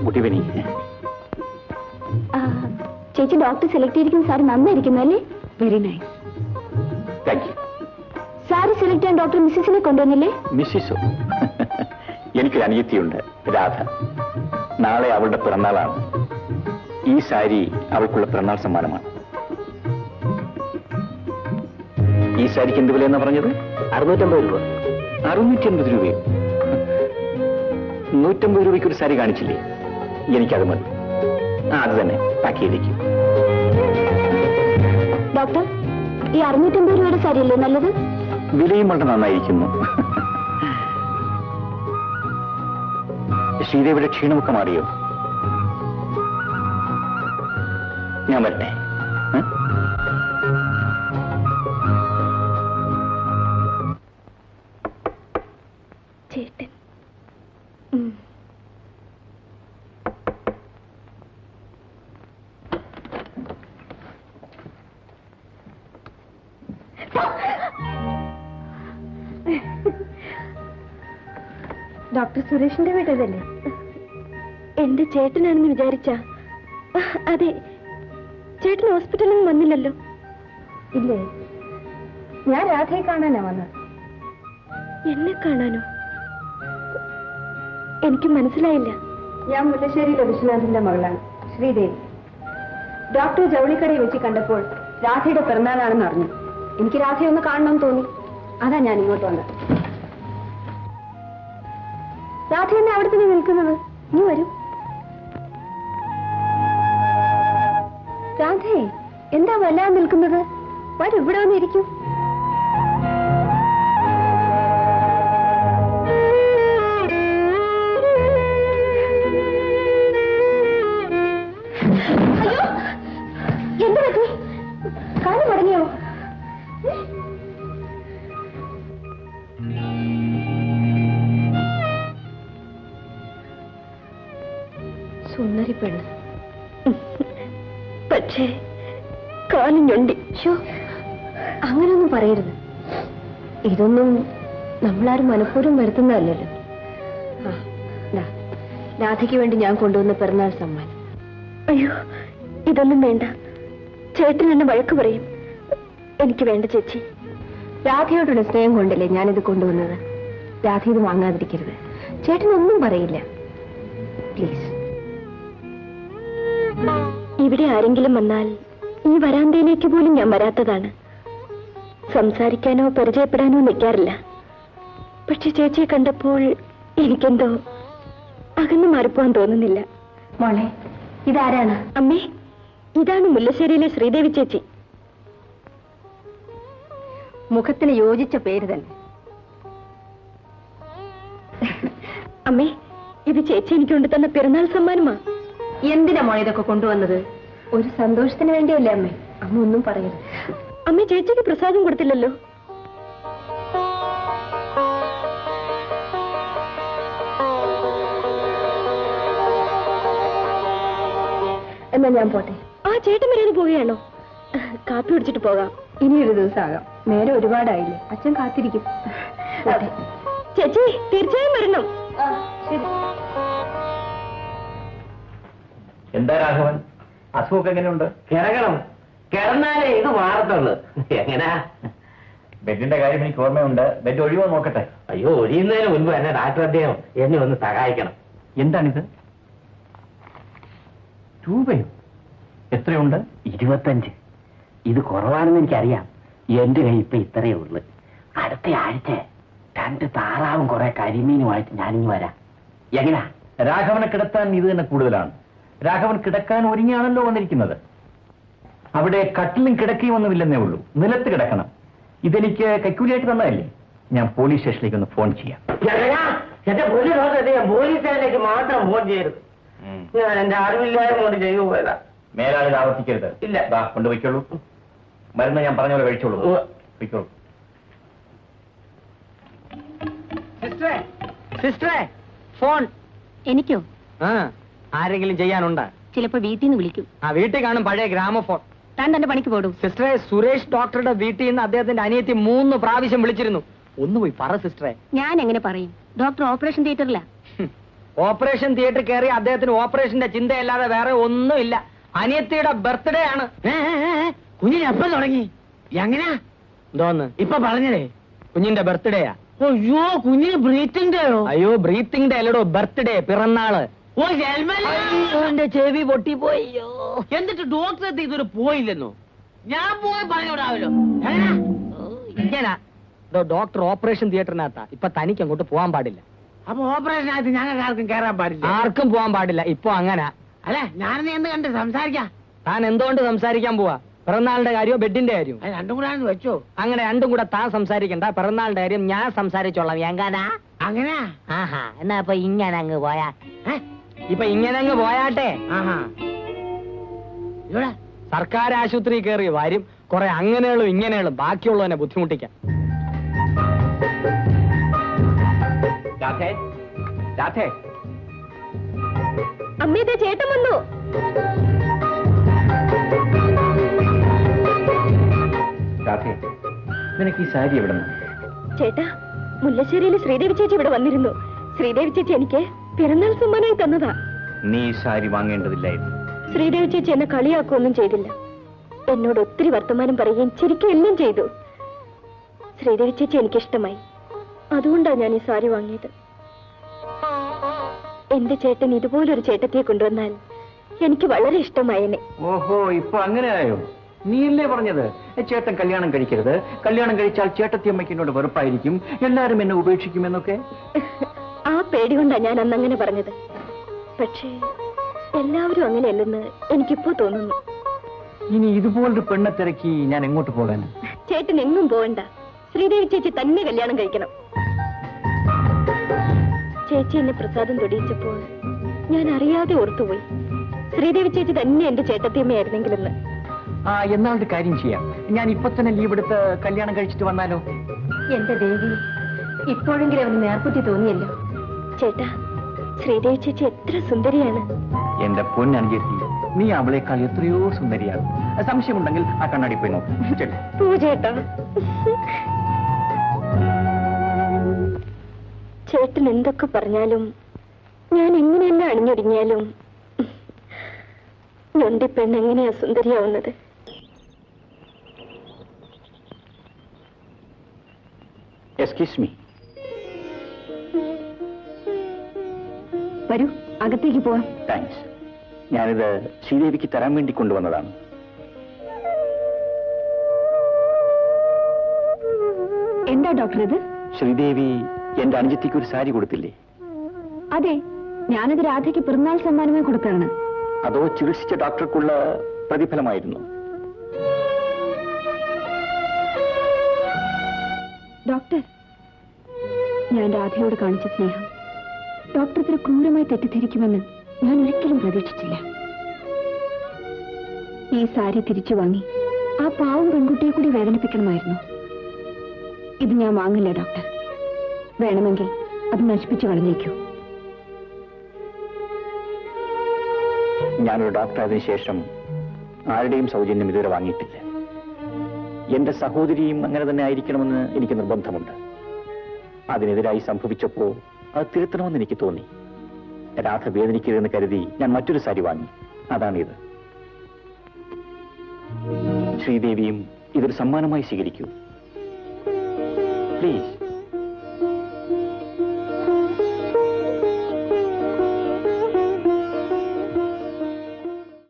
Good evening. ചേച്ചി doctor select ചെയ്തിരിക്കുന്ന സാരി നന്നായിരിക്കുന്നു അല്ലേ? Very nice. Thank you. Sari select ചെയ്യാൻ ഡോക്ടർ മിസ്സിസിനെ കൊണ്ടുവന്നില്ലേ? മിസ്സിസോ? എനിക്കൊരു അനിയത്തിയുണ്ട്, രാധ. നാളെ അവളുടെ പിറന്നാളാണ്. ഈ സാരി അവൾക്കുള്ള പിറന്നാൾ സമ്മാനമാണ്. ഈ സാരിക്ക് എന്ത് വിലയെന്നാ പറഞ്ഞത്? 650 രൂപ. 680 രൂപയോ? 150 രൂപയ്ക്ക് ഒരു സാരി കാണിച്ചില്ലേ? എനിക്കത് മതി. അത് തന്നെ പാക്ക് ചെയ്തേക്കും. ഡോക്ടർ, ഈ 650 രൂപയുടെ സാരിയല്ലേ നല്ലത്? വിലയും വളരെ നന്നായിരിക്കുന്നു. ശ്രീദേവിയുടെ ക്ഷീണമൊക്കെ മാറിയോ? ഞാൻ വരട്ടെ. ചേട്ടൻ ഡോക്ടർ സുരേഷിന്റെ വീട്ടതല്ലേ? എന്റെ ചേട്ടനാണെന്ന് വിചാരിച്ച? അതെ. ചേട്ടൻ ഹോസ്പിറ്റലിൽ നിന്ന് വന്നില്ലല്ലോ? ഇല്ലേ, ഞാൻ രാധയെ കാണാനാ വന്നത്. എന്നെ കാണാനോ? എനിക്ക് മനസ്സിലായില്ല. ഞാൻ മുല്ലശ്ശേരിയിലെ വിശ്വനാഥിന്റെ മകളാണ്, ശ്രീദേവി. ഡോക്ടർ ജൗളിക്കടയിൽ വെച്ച് കണ്ടപ്പോൾ രാധയുടെ പിറന്നാളാണെന്ന് അറിഞ്ഞു. എനിക്ക് രാധയെ ഒന്ന് കാണണമെന്ന് തോന്നി. അതാ ഞാൻ ഇങ്ങോട്ട് വന്നത്. രാധ എന്നെ അവിടെ തന്നെ നിൽക്കുന്നത്. നീ വരൂ. രാധേ, എന്താ വല്ലാതെ നിൽക്കുന്നത്? വരൂ, ഇവിടെ വന്നിരിക്കും. എന്ത് പറ്റി? കാലം മുടങ്ങിയോ? സുന്ദരി പെണ്ണ്, പക്ഷേ കാലം ഞൊണ്ടി. അങ്ങനൊന്നും പറയരുത്. ഇതൊന്നും നമ്മളാരും മനഃപൂർവ്വം വരുത്തുന്നതല്ലല്ലോ. രാധയ്ക്ക് വേണ്ടി ഞാൻ കൊണ്ടുവന്ന പിറന്നാൾ സമ്മാനം. അയ്യോ, ഇതൊന്നും വേണ്ട. ചേട്ടൻ എന്നെ വഴക്ക് പറയും. എനിക്ക് വേണ്ട ചേച്ചി. രാധയോടുള്ള സ്നേഹം കൊണ്ടല്ലേ ഞാനിത് കൊണ്ടുവന്നത്. രാധ ഇത് വാങ്ങാതിരിക്കരുത്. ചേട്ടനൊന്നും പറയില്ല, പ്ലീസ്. ഇവിടെ ആരെങ്കിലും വന്നാൽ ഈ വരാന്തയിലേക്ക് പോലും ഞാൻ വരാത്തതാണ്. സംസാരിക്കാനോ പരിചയപ്പെടാനോ നിൽക്കാറില്ല. പക്ഷെ ചേച്ചിയെ കണ്ടപ്പോൾ എനിക്കെന്തോ അകന്നു മാറിപ്പോവാൻ തോന്നുന്നില്ല. മോളെ, ഇതാരാണ്? അമ്മേ, ഇതാണ് മുല്ലശ്ശേരിയിലെ ശ്രീദേവി ചേച്ചി. മുഖത്തിന് യോജിച്ച പേര് തന്നെ. അമ്മേ, ഇത് ചേച്ചി എനിക്ക് കൊണ്ടുതന്ന പിറന്നാൾ സമ്മാനമാ. എന്തിനാ മോളെ ഇതൊക്കെ കൊണ്ടുവന്നത്? ഒരു സന്തോഷത്തിന് വേണ്ടിയല്ലേ അമ്മേ. അമ്മ ഒന്നും പറയരുത്. അമ്മ ചേച്ചിക്ക് പ്രസാദം കൊടുത്തില്ലല്ലോ. എന്നാ ഞാൻ പോട്ടെ. ആ, ചേട്ടൻ വരെ പോവുകയാണോ? കാപ്പി കുടിച്ചിട്ട് പോകാം. ഇനിയൊരു ദിവസം ആകാം. നേരെ ഒരുപാടായില്ലേ. അച്ഛൻ കാത്തിരിക്കും. ചേച്ചി തീർച്ചയായും വരണം. ശരി. എന്താ രാഘവൻ, അസുഖമൊക്കെ എങ്ങനെയുണ്ട്? കിടക്കണം, കിടന്നാലേ ഇത് മാറത്തുള്ളൂ. എങ്ങനാ? ബെഡിന്റെ കാര്യം എനിക്ക് ഓർമ്മയുണ്ട്. ബെഡ് ഒഴിവോ നോക്കട്ടെ. അയ്യോ, ഒഴിയുന്നതിന് മുൻപ് എന്നെ ഡാക്ടർ അദ്ദേഹം എന്നെ ഒന്ന് സഹായിക്കണം. എന്താണിത്? രൂപയോ? എത്രയുണ്ട്? 25. ഇത് കുറവാണെന്ന് എനിക്കറിയാം. എന്റെ കൈ ഇപ്പൊ ഇത്രയേ ഉള്ളു. അടുത്ത ആഴ്ച 2 താറാവും കുറെ കരിമീനുമായിട്ട് ഞാനിങ്ങ് വരാം. എങ്ങനാ? രാഘവനെ കിടത്താൻ ഇത് തന്നെ കൂടുതലാണ്. രാഘവൻ കിടക്കാൻ ഒരുങ്ങിയാണല്ലോ വന്നിരിക്കുന്നത്. അവിടെ കട്ടിലും കിടക്കയും ഒന്നുമില്ലെന്നേ ഉള്ളൂ. നിലത്ത് കിടക്കണം. ഇതെനിക്ക് കൈക്കൂലിയായിട്ട് തന്നതല്ലേ. ഞാൻ പോലീസ് സ്റ്റേഷനിലേക്ക് ഒന്ന് ഫോൺ ചെയ്യാം. എന്റെ പോലീസ് സ്റ്റേഷനിലേക്ക് മാത്രം ഫോൺ ചെയ്യരുത്. ഞാൻ എന്റെ അറിവില്ലായ്മ കൊണ്ട് ചെയ്തു പോയതാ. മേലാളിൽ ആവർത്തിക്കരുത്. ഇല്ല. കൊണ്ടുപോയിക്കോളൂ. മരുന്ന് ഞാൻ പറഞ്ഞ പോലെ കഴിച്ചോളൂ. പോയിക്കോളൂ. സിസ്റ്ററെ, ഫോൺ. എനിക്കോ? ആരെങ്കിലും ചെയ്യാനുണ്ടാ? ചിലപ്പോ വീട്ടിൽ നിന്ന് വിളിക്കും. ആ, വീട്ടിൽ കാണും പഴയ ഗ്രാമഫോൺ. താൻ തന്റെ പണിക്ക് പോടും. സിസ്റ്ററെ, സുരേഷ് ഡോക്ടറുടെ വീട്ടിൽ നിന്ന് അദ്ദേഹത്തിന്റെ അനിയത്തി 3 പ്രാവശ്യം വിളിച്ചിരുന്നു. ഒന്ന് പോയി പറ സിസ്റ്ററെ. ഞാൻ എങ്ങനെ പറയും? Doctor operation തിയേറ്ററിലാ. ഓപ്പറേഷൻ തിയേറ്ററിൽ കയറി അദ്ദേഹത്തിന് ഓപ്പറേഷന്റെ ചിന്തയല്ലാതെ വേറെ ഒന്നുമില്ല. അനിയത്തിയുടെ ബർത്ത്ഡേ ആണ്. കുഞ്ഞിന് എപ്പം തുടങ്ങി? എങ്ങനാ എന്തോന്ന് ഇപ്പൊ പറഞ്ഞതേ? കുഞ്ഞിന്റെ ബർത്ത്ഡേയാ. അയ്യോ, കുഞ്ഞിന് ബ്രീത്തിന്റെയോ? അയ്യോ, ബ്രീത്തിങ് ഡേ അല്ലടോ, ബർത്ത്ഡേ, പിറന്നാള്. ഓ, ഹെൽമെറ്റ്. എന്റെ ചെവി പൊട്ടിപ്പോയോ. എന്നിട്ട് ഡോക്ടറെ ഇതൊരു പോയില്ലെന്നോ? ഞാൻ പോയി പറഞ്ഞോടാവല്ലോ. ഇങ്ങനെ ഡോക്ടർ ഓപ്പറേഷൻ തിയേറ്ററിനകത്താ. ഇപ്പൊ തനിക്ക് അങ്ങോട്ട് പോകാൻ പാടില്ല. അപ്പൊ ഓപ്പറേഷനകത്ത് ഞങ്ങൾക്ക് ആർക്കും കയറാൻ പാടില്ല? ആർക്കും പോകാൻ പാടില്ല. ഇപ്പൊ അങ്ങനെ. അല്ല, ഞാനെന്ന് എന്ത് കണ്ട് സംസാരിക്കാം? താൻ എന്തുകൊണ്ട് സംസാരിക്കാൻ പോവാ? പിറന്നാളിന്റെ കാര്യമോ ബെഡിന്റെ കാര്യമോ? അത് രണ്ടും കൂടെ ആണെന്ന് വെച്ചോ. അങ്ങനെ രണ്ടും കൂടെ താൻ സംസാരിക്കണ്ട. പിറന്നാളിന്റെ കാര്യം ഞാൻ സംസാരിച്ചോളാം. എങ്ങനാ? അങ്ങനെ? ആഹാ, എന്നാ ഇപ്പൊ ഇങ്ങനെ അങ്ങ് പോയാ. ഇപ്പൊ ഇങ്ങനെ അങ്ങ് പോയാട്ടെ. ആഹാ. ഇവിടെ സർക്കാർ ആശുപത്രി കയറി വരും കുറെ അങ്ങനെയുള്ളൂ ഇങ്ങനെയുള്ളൂ, ബാക്കിയുള്ളവനെ ബുദ്ധിമുട്ടിക്കാൻ. അമ്മയുടെ ചേട്ടൻ വന്നു. നിനക്ക് ഈ സാരി എവിടെ നിന്ന്? ചേട്ടാ, മുല്ലശ്ശേരിയിൽ ശ്രീദേവി ചേച്ചി ഇവിടെ വന്നിരുന്നു. ശ്രീദേവി ചേച്ചി എനിക്ക് പിറന്നാൾ സമ്മാനമായി തന്നതാ. നീ ഈ സാരി വാങ്ങേണ്ടതില്ലായിരുന്നു. ശ്രീദേവി ചേച്ചി എന്നെ കളിയാക്കുകയൊന്നും ചെയ്തില്ല. എന്നോട് ഒത്തിരി വർത്തമാനം പറയുകയും ചിരിക്കുകയും എല്ലാം ചെയ്തു. ശ്രീദേവി ചേച്ചി എനിക്കിഷ്ടമായി. അതുകൊണ്ടാണ് ഞാൻ ഈ സാരി വാങ്ങിയത്. എന്റെ ചേട്ടൻ ഇതുപോലൊരു ചേട്ടത്തിയെ കൊണ്ടുവന്നാൽ എനിക്ക് വളരെ ഇഷ്ടമായേനെ. ഓഹോ, ഇപ്പൊ അങ്ങനെ ആയോ? നീയല്ലേ പറഞ്ഞത് ചേട്ടൻ കല്യാണം കഴിക്കരുത്, കല്യാണം കഴിച്ചാൽ ചേട്ടത്തിയമ്മയ്ക്ക് എന്നോട് വെറുപ്പായിരിക്കും, എല്ലാരും എന്നെ ഉപേക്ഷിക്കുമെന്നൊക്കെ? ആ പേടി കൊണ്ടാണ് ഞാൻ അന്നങ്ങനെ പറഞ്ഞത്. പക്ഷേ എല്ലാവരും അങ്ങനെയല്ലെന്ന് എനിക്കിപ്പോ തോന്നുന്നു. ഇനി ഇതുപോലൊരു പെണ്ണെ തിരക്കി ഞാൻ എങ്ങോട്ട് പോകാൻ? ചേട്ടൻ എങ്ങും പോകണ്ട. ശ്രീദേവി ചേച്ചി തന്നെ കല്യാണം കഴിക്കണം. ചേച്ചി എന്നെ പ്രസാദം തൊടിയിച്ചപ്പോൾ ഞാൻ അറിയാതെ ഓർത്തുപോയി, ശ്രീദേവി ചേച്ചി തന്നെ എന്റെ ചേട്ടത്തിയമ്മയായിരുന്നെങ്കിലെന്ന്. എന്നാൽ ഒരു കാര്യം ചെയ്യാം, ഞാൻ ഇപ്പൊ തന്നെ ലീവ് എടുത്ത് കല്യാണം കഴിച്ചിട്ട് വന്നാലോ? എന്റെ ദേവി, ഇപ്പോഴെങ്കിലും അവന് നേർക്കുറ്റി തോന്നിയല്ലോ. ചേട്ടാ, ശ്രീദേവി ചേച്ചി എത്ര സുന്ദരിയാണ്. എന്റെ പൊന്നനുജത്തി, നീ അവളെക്കാൾ എത്രയോ സുന്ദരിയാണ്. സംശയമുണ്ടെങ്കിൽ ആ കണ്ണാടി പോയി നോക്ക്. പോ ചേട്ടാ. ചേട്ടൻ എന്തൊക്കെ പറഞ്ഞാലും, ഞാൻ എങ്ങനെയെല്ലാം അണിഞ്ഞൊരുങ്ങിയാലും ഞൊണ്ടി പെണ്ണ് എങ്ങനെയാ സുന്ദരിയാവുന്നത്? Excuse me. വരൂ, അകത്തേക്ക് പോവാം. താങ്ക്സ്. ഞാനിത് ശ്രീദേവിക്ക് തരാൻ വേണ്ടി കൊണ്ടുവന്നതാണ്. എന്താ ഡോക്ടർ ഇത്? ശ്രീദേവി എന്റെ അനുജത്തിക്ക് ഒരു സാരി കൊടുത്തില്ലേ? അതെ, ഞാനത് രാധയ്ക്ക് പിറന്നാൾ സമ്മാനമായി കൊടുത്താണ്. അതോ ചികിത്സിച്ച ഡോക്ടർക്കുള്ള പ്രതിഫലമായിരുന്നു? ഡോക്ടർ, ഞാൻ രാധയോട് കാണിച്ച സ്നേഹം ഡോക്ടർ ഇത്ര ക്രൂരമായി തെറ്റിദ്ധരിക്കുമെന്ന് ഞാൻ ഒരിക്കലും പ്രതീക്ഷിച്ചില്ല. ഈ സാരി തിരിച്ചു വാങ്ങി ആ പാവം പെൺകുട്ടിയെ കൂടി വേദനിപ്പിക്കണമായിരുന്നു. ഇത് ഞാൻ വാങ്ങില്ല ഡോക്ടർ. വേണമെങ്കിൽ അത് നശിപ്പിച്ചു കളഞ്ഞേക്കൂ. ഞാനൊരു ഡോക്ടർ ആയതിനു ശേഷം ആരുടെയും സൗജന്യം ഇതുവരെ വാങ്ങിയിട്ടില്ല. എന്റെ സഹോദരിയും അങ്ങനെ തന്നെ ആയിരിക്കണമെന്ന് എനിക്ക് നിർബന്ധമുണ്ട്. അതിനെതിരായി സംഭവിച്ചപ്പോ അത് തിരുത്തണമെന്ന് എനിക്ക് തോന്നി. രാധ വേദനിക്കരുതെന്ന് കരുതി ഞാൻ മറ്റൊരു സാരി വാങ്ങി. അതാണിത്. ശ്രീദേവിയും ഇതൊരു സമ്മാനമായി സ്വീകരിക്കൂ പ്ലീസ്.